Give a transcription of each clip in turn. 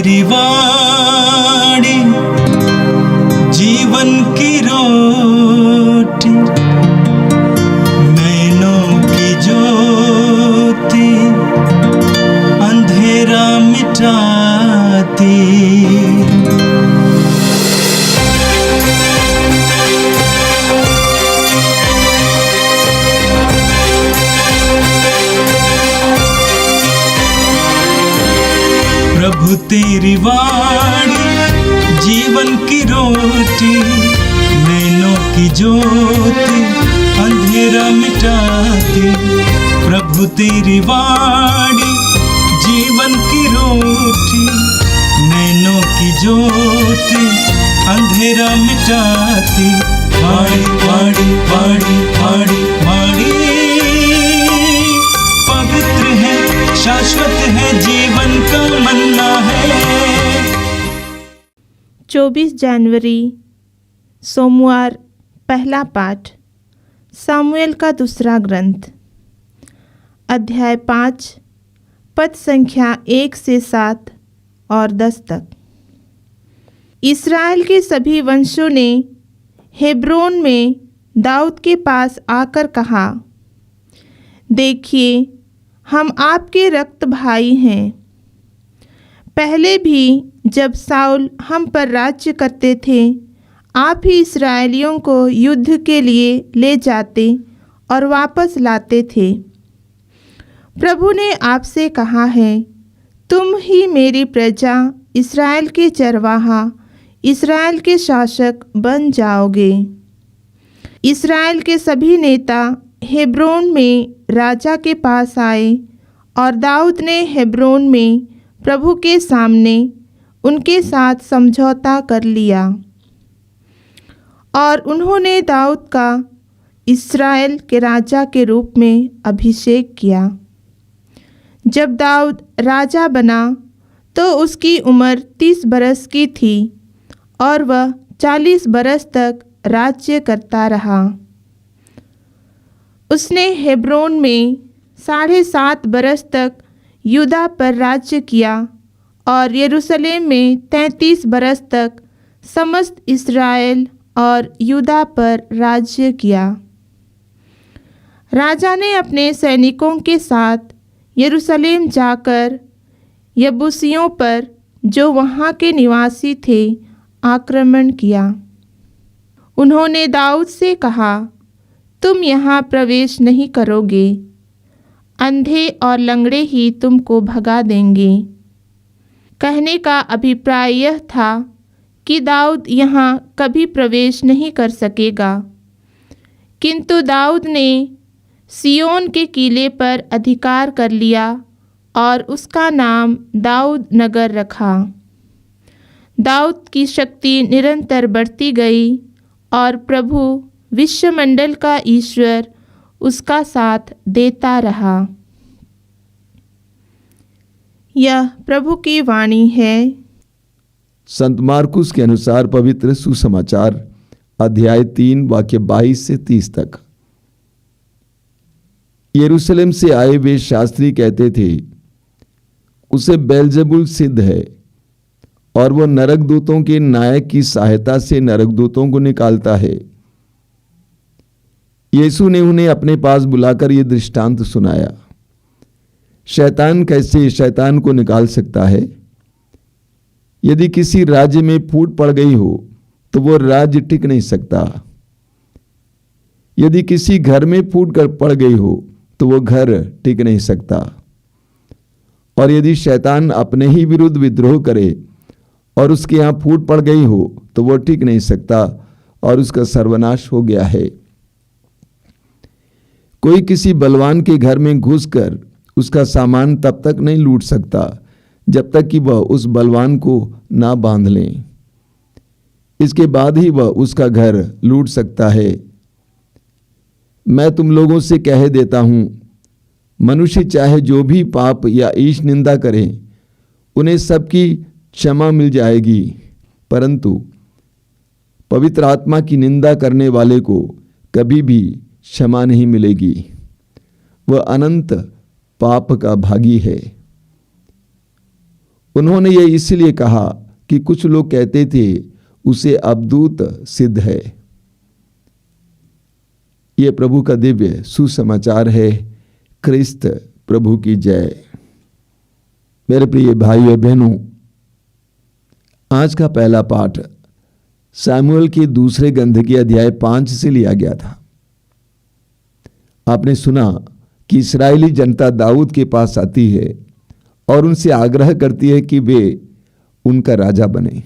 तेरी वाणी जीवन की रोटी, नैनों की ज्योति अंधेरा मिटाती। प्रभु तेरी वाणी जीवन की रोटी, नैनों की ज्योति अंधेरा मिटाती। प्रभु तेरी वाणी जीवन की रोटी, नैनों की ज्योति अंधेरा मिटाती। वाणी वाणी वाणी वाणी वाणी पवित्र है, शाश्वत है, जीवन का मन्ना है। 24 जनवरी सोमवार। पहला पाठ सामुएल का दूसरा ग्रंथ, अध्याय 5, पद संख्या 1 से 7 और 10 तक। इस्राएल के सभी वंशों ने हेब्रोन में दाऊद के पास आकर कहा, देखिए, हम आपके रक्त भाई हैं। पहले भी जब साउल हम पर राज्य करते थे, आप ही इस्राएलियों को युद्ध के लिए ले जाते और वापस लाते थे। प्रभु ने आपसे कहा है, तुम ही मेरी प्रजा इस्राएल के चरवाहा, इस्राएल के शासक बन जाओगे। इस्राएल के सभी नेता हेब्रोन में राजा के पास आए और दाऊद ने हेब्रोन में प्रभु के सामने उनके साथ समझौता कर लिया और उन्होंने दाऊद का इस्राएल के राजा के रूप में अभिषेक किया। जब दाऊद राजा बना तो उसकी उम्र 30 बरस की थी और वह 40 बरस तक राज्य करता रहा। उसने हेब्रोन में 7.5 बरस तक यूदा पर राज्य किया और यरूशलेम में 33 बरस तक समस्त इस्राएल और यूदा पर राज्य किया। राजा ने अपने सैनिकों के साथ यरूशलेम जाकर यबूसियों पर, जो वहाँ के निवासी थे, आक्रमण किया। उन्होंने दाऊद से कहा, तुम यहाँ प्रवेश नहीं करोगे, अंधे और लंगड़े ही तुमको भगा देंगे। कहने का अभिप्राय यह था कि दाऊद यहाँ कभी प्रवेश नहीं कर सकेगा, किंतु दाऊद ने सिय्योन के किले पर अधिकार कर लिया और उसका नाम दाऊद नगर रखा। दाऊद की शक्ति निरंतर बढ़ती गई और प्रभु विश्वमंडल का ईश्वर उसका साथ देता रहा। यह प्रभु की वाणी है। संत मार्कुस के अनुसार पवित्र सुसमाचार, अध्याय 3 वाक्य 22 से 30 तक। यरूशलेम से आए वे शास्त्री कहते थे, उसे बेल्जेबुल सिद्ध है और वो नरकदूतों के नायक की सहायता से नरकदूतों को निकालता है। यीशु ने उन्हें अपने पास बुलाकर ये दृष्टांत सुनाया। शैतान कैसे शैतान को निकाल सकता है? यदि किसी राज्य में फूट पड़ गई हो तो वो राज्य टिक नहीं सकता। यदि किसी घर में फूट कर पड़ गई हो तो वो घर टिक नहीं सकता। और यदि शैतान अपने ही विरुद्ध विद्रोह करे और उसके यहाँ फूट पड़ गई हो तो वो टिक नहीं सकता और उसका सर्वनाश हो गया है। कोई किसी बलवान के घर में घुसकर उसका सामान तब तक नहीं लूट सकता जब तक कि वह उस बलवान को ना बांध ले। इसके बाद ही वह उसका घर लूट सकता है। मैं तुम लोगों से कह देता हूं, मनुष्य चाहे जो भी पाप या ईश निंदा करे, उन्हें सबकी क्षमा मिल जाएगी, परंतु पवित्र आत्मा की निंदा करने वाले को कभी भी क्षमा नहीं मिलेगी। वह अनंत पाप का भागी है। उन्होंने ये इसलिए कहा कि कुछ लोग कहते थे उसे अवधूत सिद्ध है। ये प्रभु का दिव्य सुसमाचार है। क्रिस्त प्रभु की जय। मेरे प्रिय भाइयों और बहनों, आज का पहला पाठ सामुएल के दूसरे ग्रंथ के अध्याय 5 से लिया गया था। आपने सुना कि इस्राएली जनता दाऊद के पास आती है और उनसे आग्रह करती है कि वे उनका राजा बने,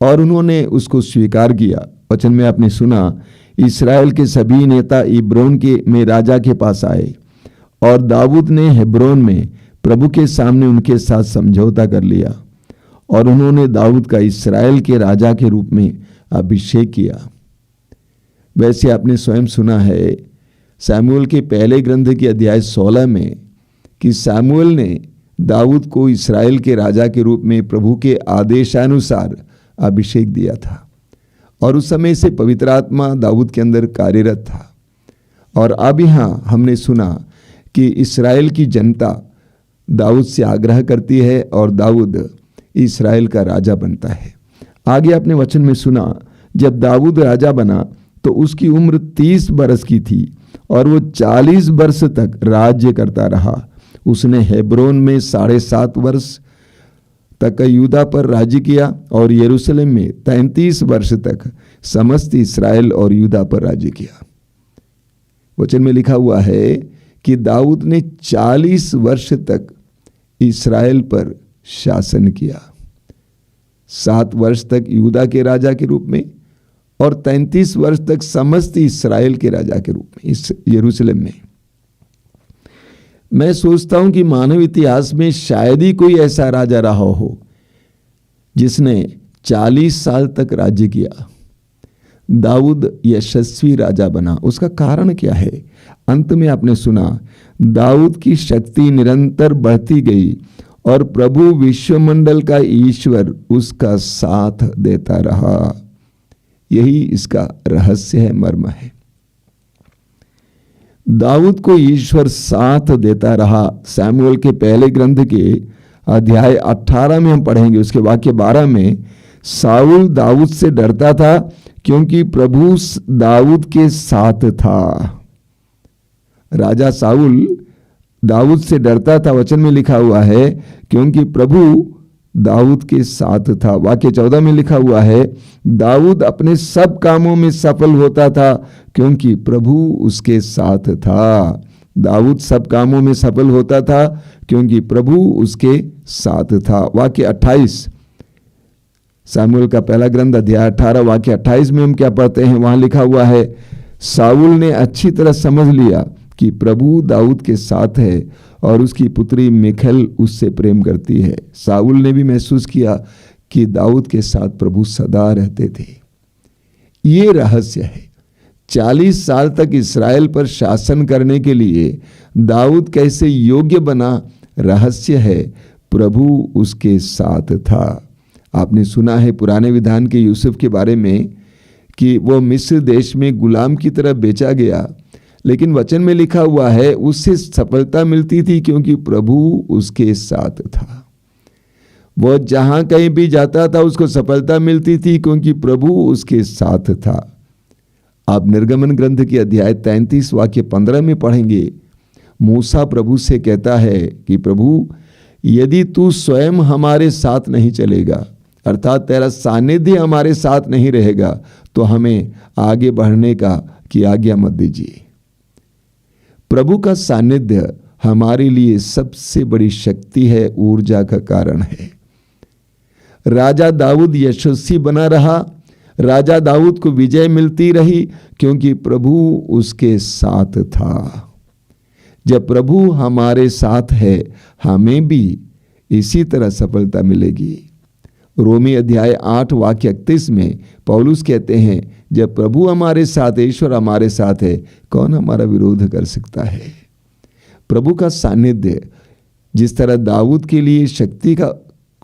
और उन्होंने उसको स्वीकार किया। वचन में आपने सुना, इस्राएल के सभी नेता इब्रोन में राजा के पास आए और दाऊद ने हेब्रोन में प्रभु के सामने उनके साथ समझौता कर लिया और उन्होंने दाऊद का इस्राएल के राजा के रूप में अभिषेक किया। वैसे आपने स्वयं सुना है सामुएल के पहले ग्रंथ के अध्याय 16 में कि सामुएल ने दाऊद को इस्राएल के राजा के रूप में प्रभु के आदेशानुसार अभिषेक दिया था, और उस समय से पवित्र आत्मा दाऊद के अंदर कार्यरत था। और अब यहाँ हमने सुना कि इस्राएल की जनता दाऊद से आग्रह करती है और दाऊद इस्राएल का राजा बनता है। आगे आपने वचन में सुना, जब दाऊद राजा बना तो उसकी उम्र 30 बरस की थी और वो 40 वर्ष तक राज्य करता रहा। उसने हेब्रोन में 7.5 वर्ष तक यूदा पर राज्य किया और यरूशलेम में 33 वर्ष तक समस्त इस्राएल और यूदा पर राज्य किया। वचन में लिखा हुआ है कि दाऊद ने 40 वर्ष तक इस्राएल पर शासन किया, 7 वर्ष तक यूदा के राजा के रूप में और 33 वर्ष तक समस्त इस्राएल के राजा के रूप में इस यरूशलेम में। मैं सोचता हूं कि मानव इतिहास में शायद ही कोई ऐसा राजा रहा हो जिसने 40 साल तक राज्य किया। दाऊद यशस्वी राजा बना। उसका कारण क्या है? अंत में आपने सुना, दाऊद की शक्ति निरंतर बढ़ती गई और प्रभु विश्वमंडल का ईश्वर उसका साथ देता रहा। यही इसका रहस्य है, मर्म है। दाऊद को ईश्वर साथ देता रहा। सामुएल के पहले ग्रंथ के अध्याय 18 में हम पढ़ेंगे, उसके वाक्य 12 में, साउल दाऊद से डरता था क्योंकि प्रभु दाऊद के साथ था। राजा साउल दाऊद से डरता था, वचन में लिखा हुआ है, क्योंकि प्रभु दाऊद के साथ था। वाक्य 14 में लिखा हुआ है, दाऊद अपने सब कामों में सफल होता था क्योंकि प्रभु उसके साथ था। दाऊद सब कामों में सफल होता था क्योंकि प्रभु उसके साथ था। वाक्य 28, सामुएल का पहला ग्रंथ अध्याय 18 वाक्य 28 में हम क्या पढ़ते हैं? वहां लिखा हुआ है, साउल ने अच्छी तरह समझ लिया कि प्रभु दाऊद के साथ है और उसकी पुत्री मिखल उससे प्रेम करती है। साउल ने भी महसूस किया कि दाऊद के साथ प्रभु सदा रहते थे। ये रहस्य है। 40 साल तक इस्राएल पर शासन करने के लिए दाऊद कैसे योग्य बना, रहस्य है, प्रभु उसके साथ था। आपने सुना है पुराने विधान के यूसुफ के बारे में कि वो मिस्र देश में गुलाम की तरह बेचा गया, लेकिन वचन में लिखा हुआ है उससे सफलता मिलती थी क्योंकि प्रभु उसके साथ था। वो जहां कहीं भी जाता था उसको सफलता मिलती थी क्योंकि प्रभु उसके साथ था। आप निर्गमन ग्रंथ के अध्याय 33 वाक्य 15 में पढ़ेंगे, मूसा प्रभु से कहता है कि प्रभु, यदि तू स्वयं हमारे साथ नहीं चलेगा, अर्थात तेरा सानिध्य हमारे साथ नहीं रहेगा, तो हमें आगे बढ़ने की आज्ञा मत दीजिए। प्रभु का सानिध्य हमारे लिए सबसे बड़ी शक्ति है, ऊर्जा का कारण है। राजा दाऊद यशस्वी बना रहा, राजा दाऊद को विजय मिलती रही क्योंकि प्रभु उसके साथ था। जब प्रभु हमारे साथ है, हमें भी इसी तरह सफलता मिलेगी। रोमी अध्याय 8 वाक्य 31 में पौलुस कहते हैं, जब प्रभु हमारे साथ, ईश्वर हमारे साथ है, कौन हमारा विरोध कर सकता है? प्रभु का सानिध्य जिस तरह दाऊद के लिए शक्ति का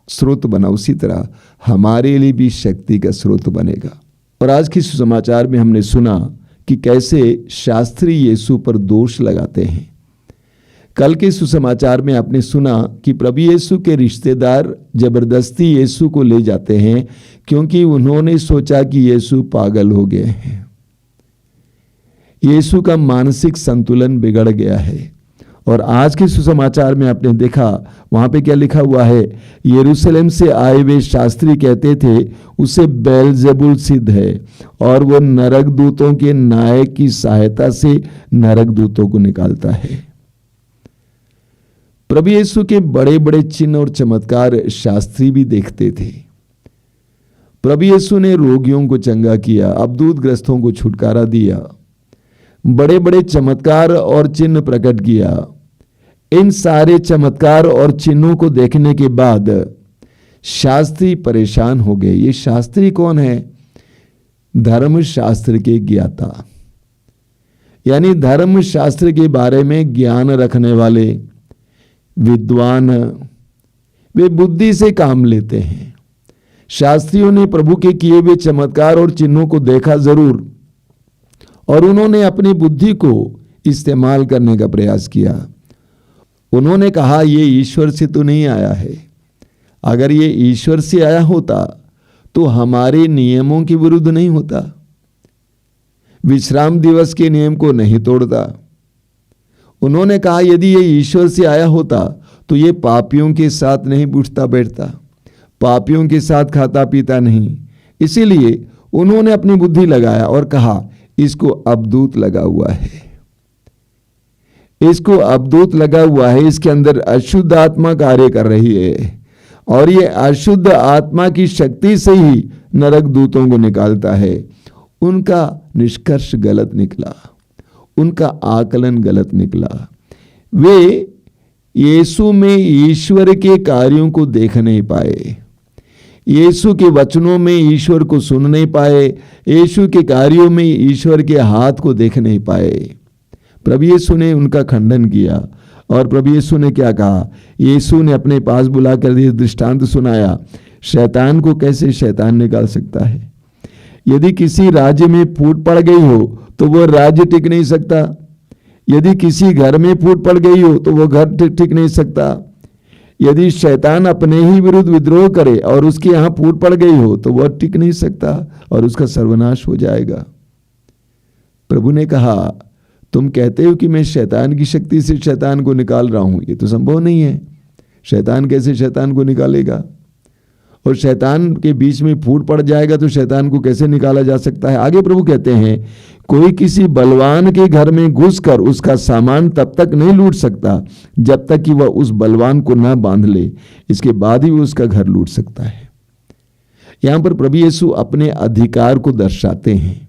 स्रोत बना, उसी तरह हमारे लिए भी शक्ति का स्रोत बनेगा। और आज के सुसमाचार में हमने सुना कि कैसे शास्त्री यीशु पर दोष लगाते हैं, कल के सुसमाचार में आपने सुना कि प्रभु यीशु के रिश्तेदार जबरदस्ती यीशु को ले जाते हैं क्योंकि उन्होंने सोचा कि यीशु पागल हो गए हैं। यीशु का मानसिक संतुलन बिगड़ गया है। और आज के सुसमाचार में आपने देखा वहां पे क्या लिखा हुआ है, यरूशलेम से आए हुए शास्त्री कहते थे उसे बेलजेबुल सिद्ध है और वो नरक दूतों के नायक की सहायता से नरक दूतों को निकालता है। प्रभु यीशु के बड़े बड़े चिन्ह और चमत्कार शास्त्री भी देखते थे। प्रभु यीशु ने रोगियों को चंगा किया, अबदूत ग्रस्तों को छुटकारा दिया, बड़े बड़े चमत्कार और चिन्ह प्रकट किया। इन सारे चमत्कार और चिन्हों को देखने के बाद शास्त्री परेशान हो गए। ये शास्त्री कौन है? धर्म शास्त्र के ज्ञाता, यानी धर्म शास्त्र के बारे में ज्ञान रखने वाले विद्वान। वे बुद्धि से काम लेते हैं। शास्त्रियों ने प्रभु के किए हुए चमत्कार और चिन्हों को देखा जरूर, और उन्होंने अपनी बुद्धि को इस्तेमाल करने का प्रयास किया। उन्होंने कहा ये ईश्वर से तो नहीं आया है। अगर ये ईश्वर से आया होता तो हमारे नियमों के विरुद्ध नहीं होता, विश्राम दिवस के नियम को नहीं तोड़ता। उन्होंने कहा यदि ये ईश्वर से आया होता तो ये पापियों के साथ नहीं उठता बैठता, पापियों के साथ खाता पीता नहीं। इसीलिए उन्होंने अपनी बुद्धि लगाया और कहा इसको अबदूत लगा हुआ है, इसको अबदूत लगा हुआ है, इसके अंदर अशुद्ध आत्मा कार्य कर रही है और ये अशुद्ध आत्मा की शक्ति से ही नरक दूतों को निकालता है। उनका निष्कर्ष गलत निकला, उनका आकलन गलत निकला। वे यीशु में ईश्वर के कार्यों को देख नहीं पाए, यीशु के वचनों में ईश्वर को सुन नहीं पाए, यीशु के कार्यों में ईश्वर के हाथ को देख नहीं पाए। प्रभु यीशु ने उनका खंडन किया और प्रभु यीशु ने क्या कहा? यीशु ने अपने पास बुलाकर ये दृष्टांत सुनाया, शैतान को कैसे शैतान निकाल सकता है। यदि किसी राज्य में फूट पड़ गई हो तो वो राज्य टिक नहीं सकता, यदि किसी घर में फूट पड़ गई हो तो वो घर टिक नहीं सकता। यदि शैतान अपने ही विरुद्ध विद्रोह करे और उसके यहाँ फूट पड़ गई हो तो वह टिक नहीं सकता और उसका सर्वनाश हो जाएगा। प्रभु ने कहा तुम कहते हो कि मैं शैतान की शक्ति से शैतान को निकाल रहा हूं, ये तो संभव नहीं है। शैतान कैसे शैतान को निकालेगा? और शैतान के बीच में फूट पड़ जाएगा तो शैतान को कैसे निकाला जा सकता है? आगे प्रभु कहते हैं कोई किसी बलवान के घर में घुसकर उसका सामान तब तक नहीं लूट सकता जब तक कि वह उस बलवान को ना बांध ले, इसके बाद ही वो उसका घर लूट सकता है। यहां पर प्रभु यीशु अपने अधिकार को दर्शाते हैं।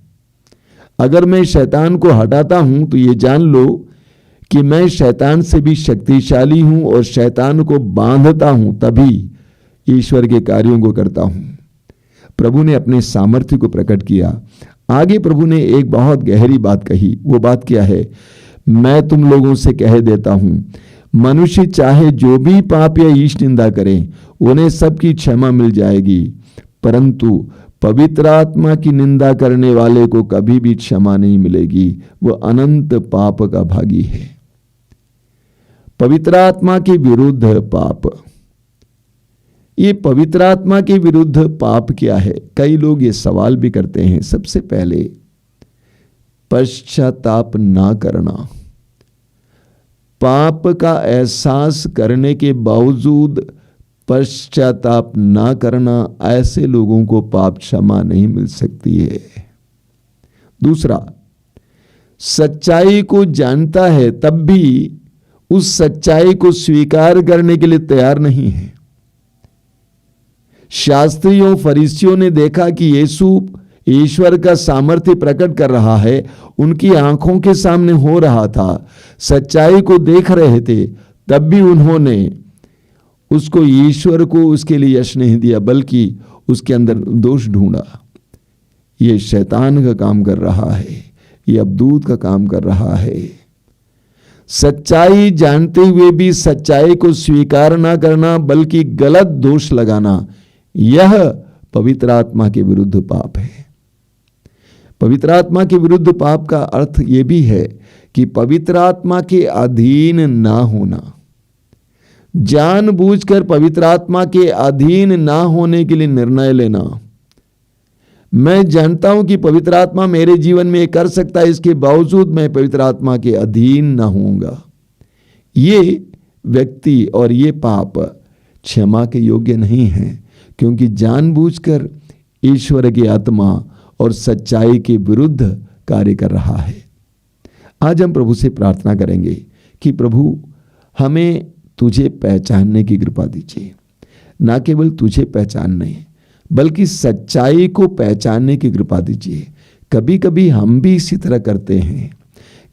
अगर मैं शैतान को हटाता हूं तो ये जान लो कि मैं शैतान से भी शक्तिशाली हूं और शैतान को बांधता हूं, तभी ईश्वर के कार्यों को करता हूं। प्रभु ने अपने सामर्थ्य को प्रकट किया। आगे प्रभु ने एक बहुत गहरी बात कही। वो बात क्या है? मैं तुम लोगों से कह देता हूं, मनुष्य चाहे जो भी पाप या ईश निंदा करें उन्हें सबकी क्षमा मिल जाएगी, परंतु पवित्र आत्मा की निंदा करने वाले को कभी भी क्षमा नहीं मिलेगी, वो अनंत पाप का भागी है। पवित्र आत्मा के विरुद्ध पाप। ये पवित्र आत्मा के विरुद्ध पाप क्या है? कई लोग ये सवाल भी करते हैं। सबसे पहले पश्चाताप ना करना। पाप का एहसास करने के बावजूद पश्चाताप ना करना, ऐसे लोगों को पाप क्षमा नहीं मिल सकती है। दूसरा, सच्चाई को जानता है तब भी उस सच्चाई को स्वीकार करने के लिए तैयार नहीं है। शास्त्रियों फरीसियों ने देखा कि यीशु ईश्वर का सामर्थ्य प्रकट कर रहा है, उनकी आंखों के सामने हो रहा था, सच्चाई को देख रहे थे, तब भी उन्होंने उसको ईश्वर को उसके लिए यश नहीं दिया, बल्कि उसके अंदर दोष ढूंढा। ये शैतान का काम कर रहा है, ये अबदूत का काम कर रहा है। सच्चाई जानते हुए भी सच्चाई को स्वीकार ना करना बल्कि गलत दोष लगाना, यह पवित्र आत्मा के विरुद्ध पाप है। पवित्र आत्मा के विरुद्ध पाप का अर्थ यह भी है कि पवित्र आत्मा के अधीन ना होना। जानबूझकर पवित्र आत्मा के अधीन ना होने के लिए निर्णय लेना। मैं जानता हूं कि पवित्र आत्मा मेरे जीवन में कर सकता है, इसके बावजूद मैं पवित्र आत्मा के अधीन ना होऊंगा। ये व्यक्ति और ये पाप क्षमा के योग्य नहीं है, क्योंकि जानबूझकर ईश्वर की आत्मा और सच्चाई के विरुद्ध कार्य कर रहा है। आज हम प्रभु से प्रार्थना करेंगे कि प्रभु हमें तुझे पहचानने की कृपा दीजिए। ना केवल तुझे पहचानने बल्कि सच्चाई को पहचानने की कृपा दीजिए। कभी कभी हम भी इसी तरह करते हैं।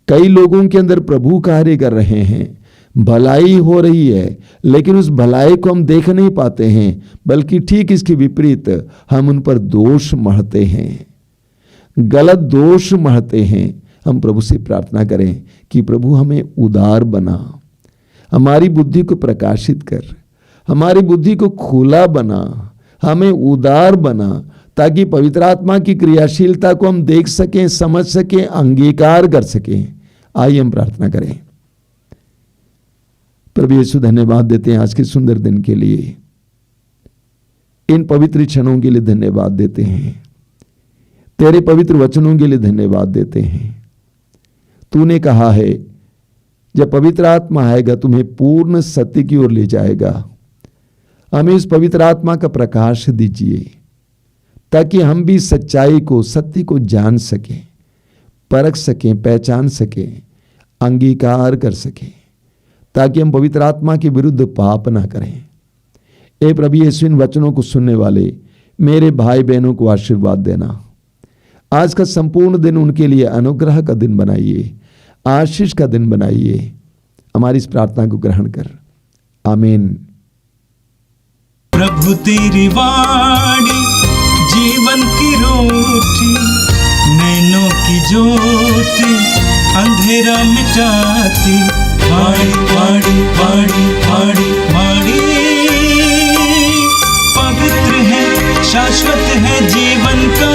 कई लोगों के अंदर प्रभु कार्य कर रहे हैं, भलाई हो रही है, लेकिन उस भलाई को हम देख नहीं पाते हैं, बल्कि ठीक इसके विपरीत हम उन पर दोष मढ़ते हैं, गलत दोष मढ़ते हैं। हम प्रभु से प्रार्थना करें कि प्रभु हमें उदार बना, हमारी बुद्धि को प्रकाशित कर, हमारी बुद्धि को खुला बना, हमें उदार बना, ताकि पवित्र आत्मा की क्रियाशीलता को हम देख सकें, समझ सकें, अंगीकार कर सकें। आइए हम प्रार्थना करें। प्रभु यीशु, धन्यवाद देते हैं आज के सुंदर दिन के लिए, इन पवित्र क्षणों के लिए धन्यवाद देते हैं, तेरे पवित्र वचनों के लिए धन्यवाद देते हैं। तूने कहा है जब पवित्र आत्मा आएगा तुम्हें पूर्ण सत्य की ओर ले जाएगा। हमें इस पवित्र आत्मा का प्रकाश दीजिए, ताकि हम भी सच्चाई को, सत्य को जान सकें, परख सकें, पहचान सकें, अंगीकार कर सकें, ताकि हम पवित्र आत्मा के विरुद्ध पाप ना करें। ए प्रभु यीशु, इन वचनों को सुनने वाले मेरे भाई बहनों को आशीर्वाद देना। आज का संपूर्ण दिन उनके लिए अनुग्रह का दिन बनाइए, आशीष का दिन बनाइए। हमारी इस प्रार्थना को ग्रहण कर, आमीन। प्रभु तेरी वाणी जीवन की रोटी, नैनों की ज्योति अंधेरा मिटाती। वाणी वाणी वाणी वाणी वाणी पवित्र है, शाश्वत है, जीवन का